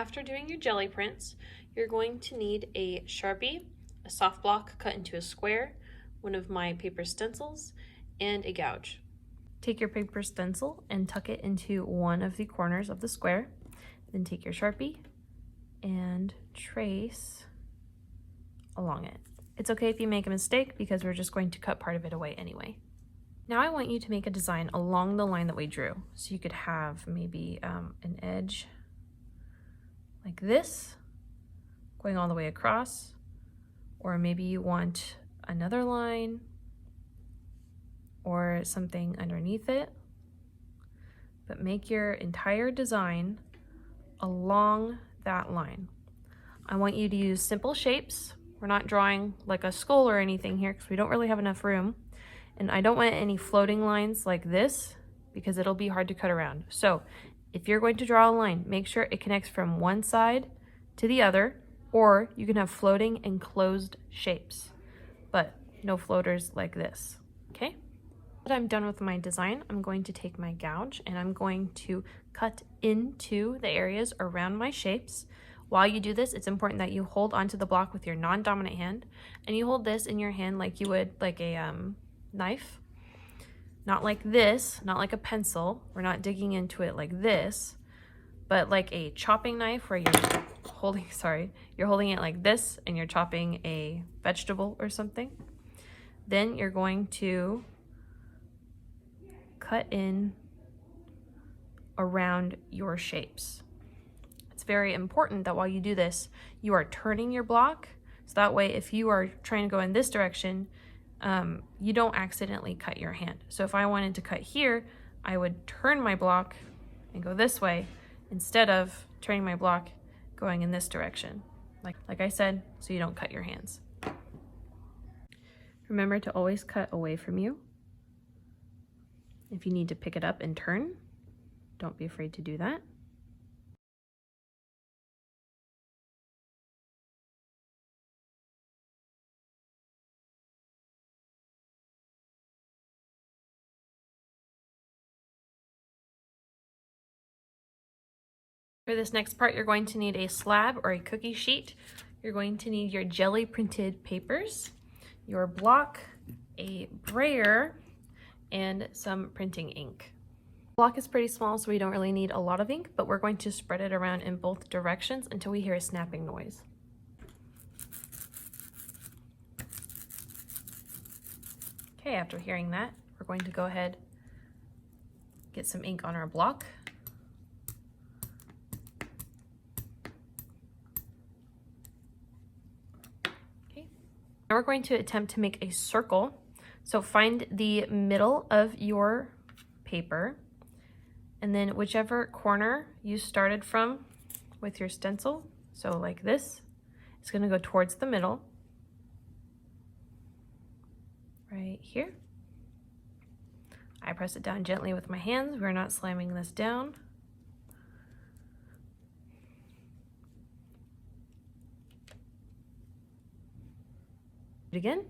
after doing your jelly prints, you're going to need a Sharpie, a soft block cut into a square, one of my paper stencils, and a gouge. Take your paper stencil and tuck it into one of the corners of the square. Then take your Sharpie and trace along it. It's okay if you make a mistake because we're just going to cut part of it away anyway. Now I want you to make a design along the line that we drew. So you could have maybe an edge like this, going all the way across, or maybe you want another line or something underneath it. But make your entire design along that line. I want you to use simple shapes. We're not drawing like a skull or anything here because we don't really have enough room. And I don't want any floating lines like this because it'll be hard to cut around. So if you're going to draw a line, make sure it connects from one side to the other, or you can have floating and closed shapes, but no floaters like this, okay? When I'm done with my design, I'm going to take my gouge and I'm going to cut into the areas around my shapes. While you do this, it's important that you hold onto the block with your non-dominant hand, and you hold this in your hand like you would like a knife. Not like this, not like a pencil. We're not digging into it like this, but like a chopping knife where you're holding it like this and you're chopping a vegetable or something. Then you're going to cut in around your shapes. It's very important that while you do this, you are turning your block, so that way if you are trying to go in this direction, you don't accidentally cut your hand. So if I wanted to cut here, I would turn my block and go this way instead of turning my block going in this direction, like I said, so you don't cut your hands. Remember to always cut away from you. If you need to pick it up and turn, don't be afraid to do that. For this next part, you're going to need a slab or a cookie sheet. You're going to need your jelly printed papers, your block, a brayer, and some printing ink. The block is pretty small, so we don't really need a lot of ink, but we're going to spread it around in both directions until we hear a snapping noise. Okay, after hearing that, we're going to go ahead, get some ink on our block. Now we're going to attempt to make a circle. So find the middle of your paper, and then whichever corner you started from with your stencil, so like this, it's going to go towards the middle, right here. I press it down gently with my hands. We're not slamming this down. Again.